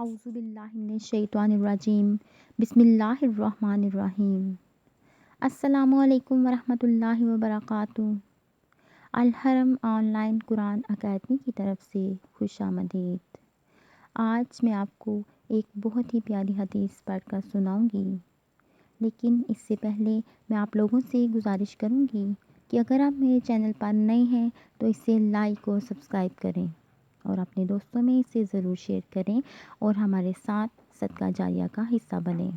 اعوذ باللہ من الشیطان الرجیم بسم اللہ الرحمن الرحیم۔ السلام علیکم ورحمۃ اللہ وبرکاتہ۔ الحرم آن لائن قرآن اکیڈمی کی طرف سے خوش آمدید۔ آج میں آپ کو ایک بہت ہی پیاری حدیث پڑھ کر سناؤں گی، لیکن اس سے پہلے میں آپ لوگوں سے گزارش کروں گی کہ اگر آپ میرے چینل پر نئے ہیں تو اسے لائک اور سبسکرائب کریں اور اپنے دوستوں میں اسے ضرور شیئر کریں اور ہمارے ساتھ صدقہ جاریہ کا حصہ بنیں۔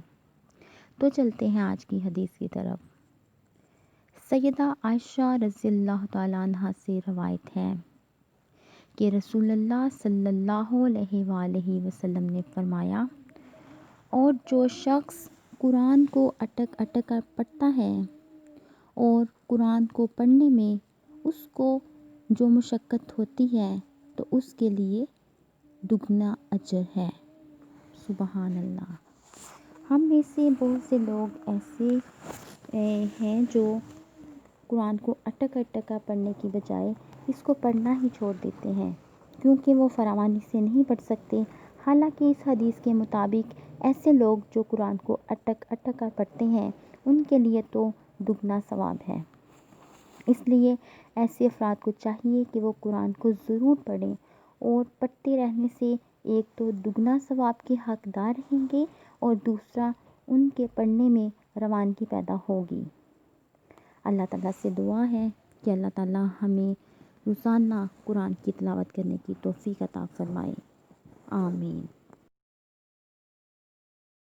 تو چلتے ہیں آج کی حدیث کی طرف۔ سیدہ عائشہ رضی اللہ تعالیٰ عنہ سے روایت ہے کہ رسول اللہ صلی اللہ علیہ وآلہ وسلم نے فرمایا، اور جو شخص قرآن کو اٹک اٹک کر پڑھتا ہے اور قرآن کو پڑھنے میں اس کو جو مشقت ہوتی ہے تو اس کے لیے دگنا اجر ہے۔ سبحان اللہ۔ ہم میں سے بہت سے لوگ ایسے ہیں جو قرآن کو اٹک اٹک کر پڑھنے کی بجائے اس کو پڑھنا ہی چھوڑ دیتے ہیں کیونکہ وہ فراوانی سے نہیں پڑھ سکتے۔ حالانکہ اس حدیث کے مطابق ایسے لوگ جو قرآن کو اٹک اٹک کر پڑھتے ہیں ان کے لیے تو دگنا ثواب ہے۔ اس لیے ایسے افراد کو چاہیے کہ وہ قرآن کو ضرور پڑھیں، اور پڑھتے رہنے سے ایک تو دگنا ثواب کے حقدار رہیں گے اور دوسرا ان کے پڑھنے میں روانگی پیدا ہوگی۔ اللہ تعالیٰ سے دعا ہے کہ اللہ تعالیٰ ہمیں روزانہ قرآن کی تلاوت کرنے کی توفیق عطا فرمائے۔ آمین۔